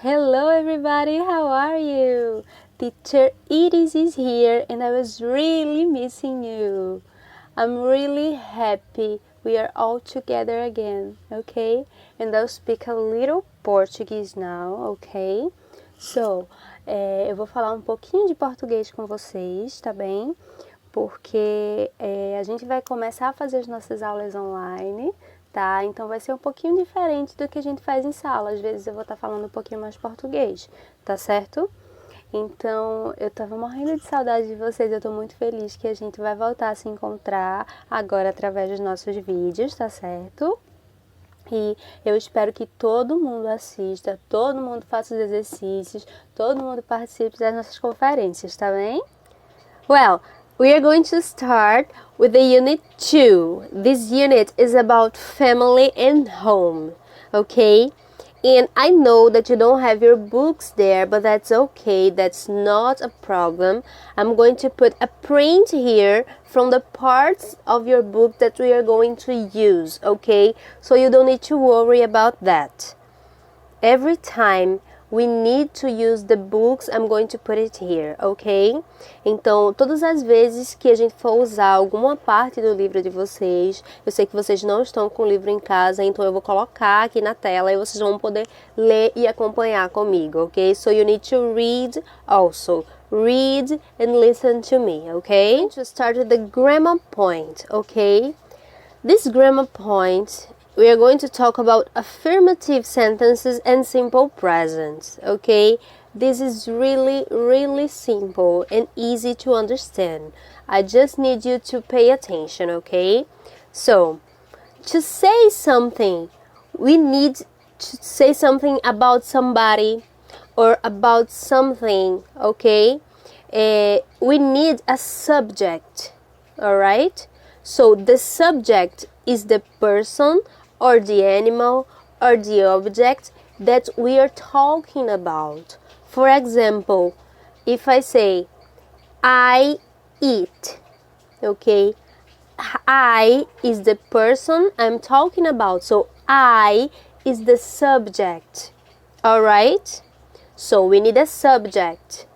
Hello everybody, how are you? Teacher Iris is here and I was really missing you. I'm really happy we are all together again, okay? And I'll speak a little Portuguese now, okay? So, eu vou falar um pouquinho de português com vocês, tá bem? Porque a gente vai começar a fazer as nossas aulas online, tá? Então vai ser um pouquinho diferente do que a gente faz em sala. Às vezes eu vou estar falando um pouquinho mais português, tá certo? Então eu tava morrendo de saudade de vocês. Eu tô muito feliz que a gente vai voltar a se encontrar agora através dos nossos vídeos, tá certo? E eu espero que todo mundo assista, todo mundo faça os exercícios, todo mundo participe das nossas conferências, tá bem? Well, we are going to start with the unit 2. This unit is about family and home, okay? And I know that you don't have your books there, but that's okay. That's not a problem. I'm going to put a print here from the parts of your book that we are going to use, okay? So you don't need to worry about that. Every time we need to use the books, I'm going to put it here, ok? Então, todas as vezes que a gente for usar alguma parte do livro de vocês, eu sei que vocês não estão com o livro em casa, então eu vou colocar aqui na tela e vocês vão poder ler e acompanhar comigo, ok? So you need to read also. Read and listen to me, okay? To start with the grammar point, okay? This grammar point, we are going to talk about affirmative sentences and simple present, okay? This is really simple and easy to understand. I just need you to pay attention, okay? So, to say something, we need to say something about somebody or about something, okay? We need a subject, alright? So the subject is the person or the animal or the object that we are talking about. For example, if I say, I eat, okay? I is the person I'm talking about, so I is the subject, alright? So we need a subject.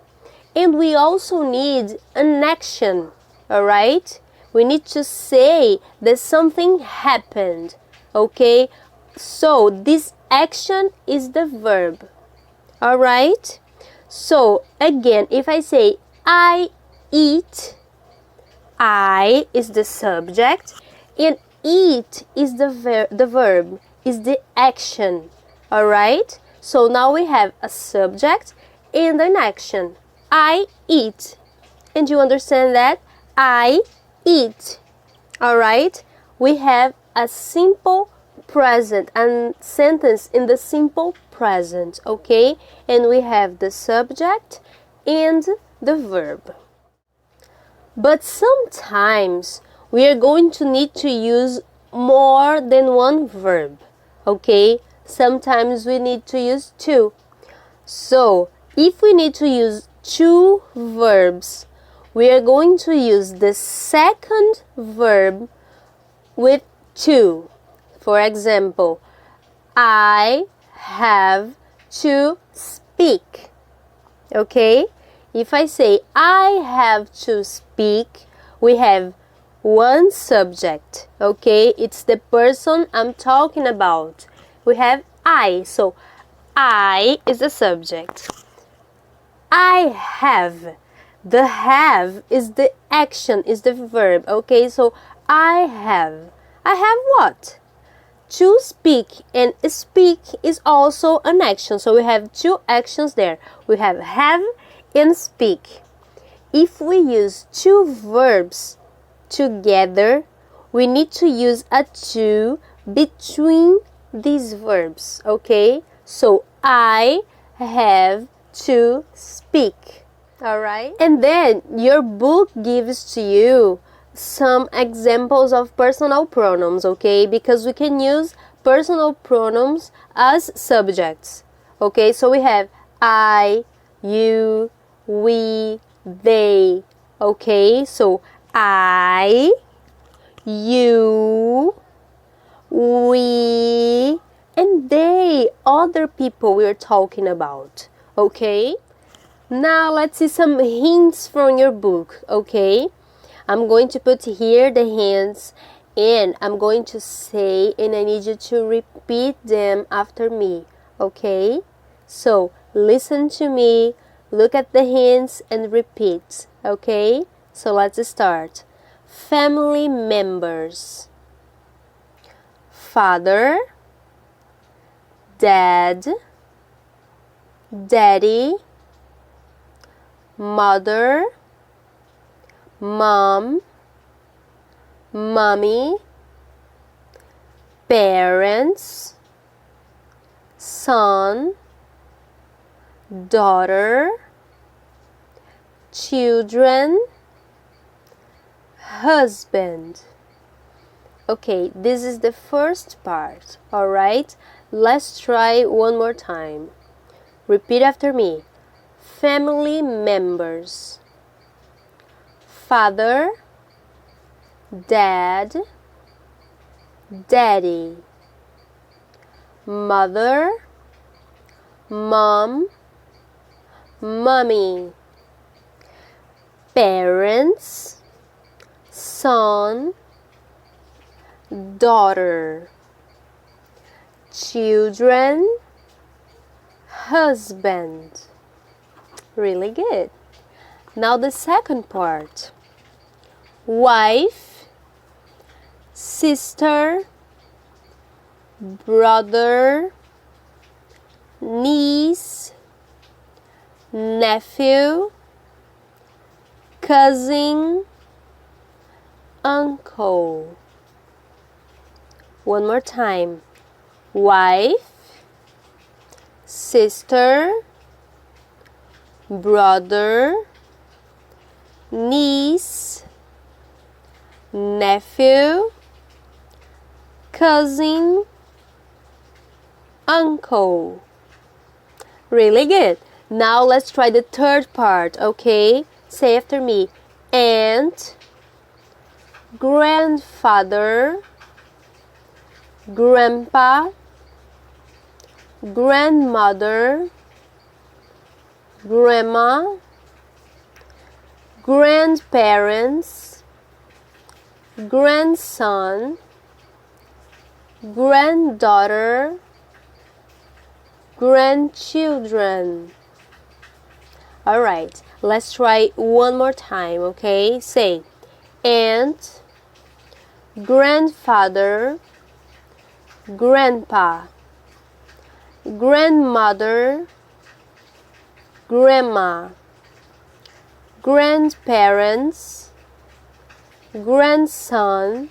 And we also need an action, alright? We need to say that something happened, okay? So this action is the verb, alright? So again, if I say I eat, I is the subject and eat is the verb, is the action, alright? So now we have a subject and an action. I eat. And you understand that? I eat. Alright? We have a simple present and sentence in the simple present, okay? And we have the subject and the verb. But sometimes we are going to need to use more than one verb, okay? Sometimes we need to use two. So, if we need to use two verbs, we are going to use the second verb with to. For example, I have to speak. Okay? If I say I have to speak, we have one subject. Okay? It's the person I'm talking about. We have I. So, I is the subject. I have. The have is the action, is the verb. Okay, so I have. I have what? To speak, and speak is also an action. So we have two actions there. We have and speak. If we use two verbs together, we need to use a to between these verbs. Okay, so I have to speak. Alright? And then your book gives to you some examples of personal pronouns, okay? Because we can use personal pronouns as subjects. Okay, so we have I, you, we, they. Okay, so I, you, we, and they, other people we're talking about, okay? Now let's see some hints from your book, okay? I'm going to put here the hints and I'm going to say and I need you to repeat them after me, okay? So listen to me, look at the hints and repeat, okay? So let's start. Family members. Father, dad, daddy, mother, mom, mommy, parents, son, daughter, children, husband. Okay, this is the first part, alright? Let's try one more time. Repeat after me. Family members. Father, dad, daddy, mother, mom, mommy, parents, son, daughter, children, husband. Really good. Now the second part. Wife, sister, brother, niece, nephew, cousin, uncle. One more time. Wife, sister, brother, niece, nephew, cousin, uncle. Really good. Now let's try the third part, okay? Say after me. Aunt, grandfather, grandpa, grandmother, grandma, grandparents, grandson, granddaughter, grandchildren. Alright, let's try one more time, okay? Say aunt, grandfather, grandpa, grandmother, grandma, grandparents, grandson,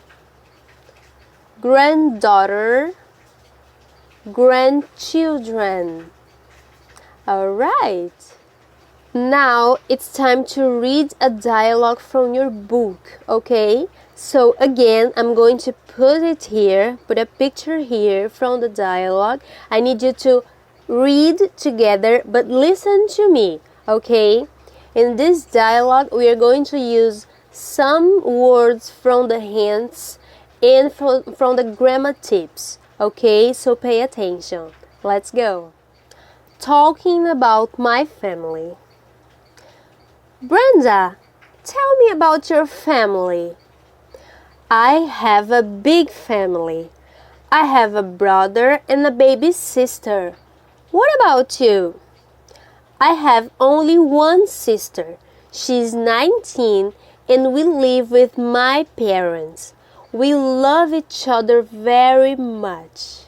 granddaughter, grandchildren. Alright. Now it's time to read a dialogue from your book, okay? So again, I'm going to put it here, put a picture here from the dialogue. I need you to read together, but listen to me, okay? In this dialogue, we are going to use some words from the hints and from the grammar tips, okay? So pay attention. Let's go. Talking about my family. Brenda, tell me about your family. I have a big family. I have a brother and a baby sister. What about you? I have only one sister. She's 19 and we live with my parents. We love each other very much.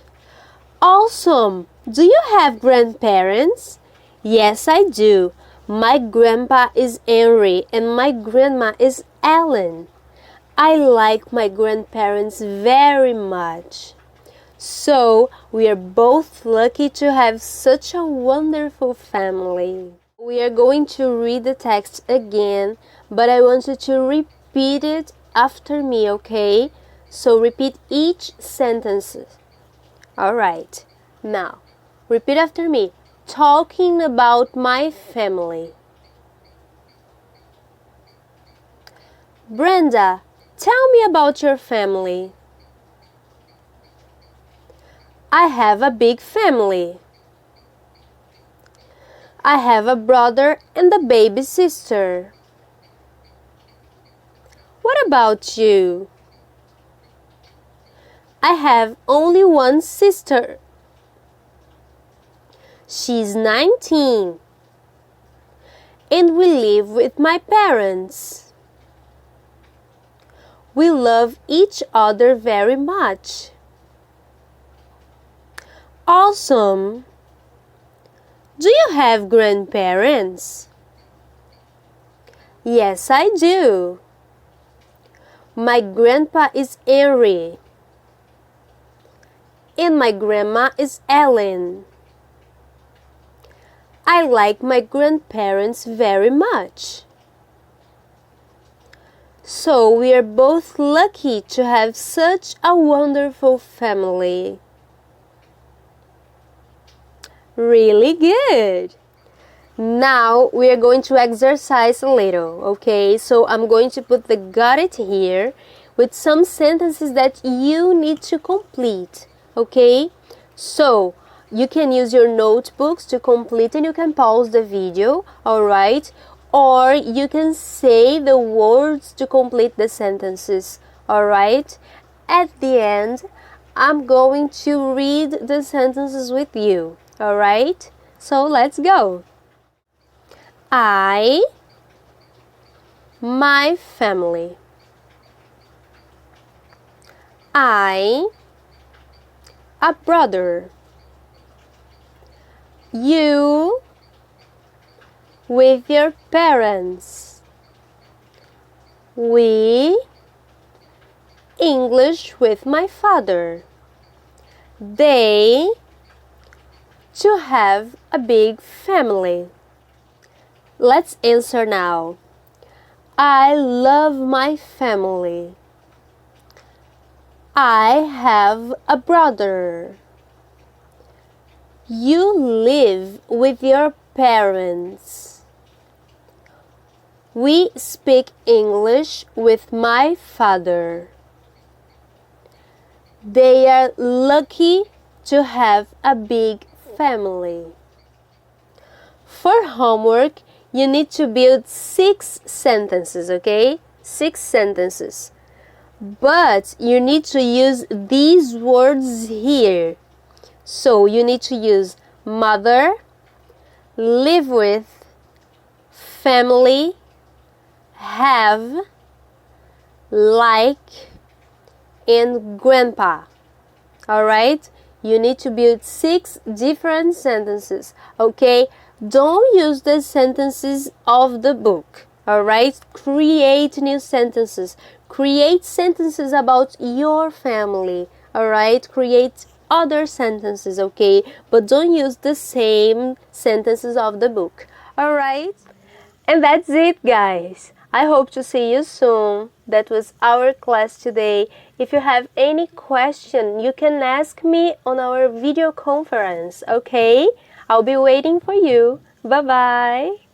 Awesome! Do you have grandparents? Yes, I do. My grandpa is Henry and my grandma is Ellen. I like my grandparents very much. So, we are both lucky to have such a wonderful family. We are going to read the text again, but I want you to repeat it after me, okay? So, repeat each sentence. Alright, now, repeat after me. Talking about my family. Brenda, tell me about your family. I have a big family. I have a brother and a baby sister. What about you? I have only one sister. She's 19. And we live with my parents. We love each other very much. Awesome! Do you have grandparents? Yes, I do. My grandpa is Henry. And my grandma is Ellen. I like my grandparents very much. So we are both lucky to have such a wonderful family. Really good! Now we are going to exercise a little, okay? So I'm going to put the got it here with some sentences that you need to complete, okay? So you can use your notebooks to complete and you can pause the video, alright? Or you can say the words to complete the sentences, alright? At the end, I'm going to read the sentences with you. Alright, so let's go. I, my family. I, a brother. You, with your parents. We, English with my father. They, to have a big family. Let's answer now. I love my family. I have a brother. You live with your parents. We speak English with my father. They are lucky to have a big family. For homework, you need to build 6 sentences, okay? 6 sentences. But you need to use these words here. So you need to use mother, live with, family, have, like, and grandpa. Alright? You need to build 6 different sentences, okay? Don't use the sentences of the book, alright? Create new sentences. Create sentences about your family, alright? Create other sentences, okay? But don't use the same sentences of the book, alright? And that's it, guys. I hope to see you soon. That was our class today. If you have any question, you can ask me on our video conference, okay? I'll be waiting for you. Bye-bye.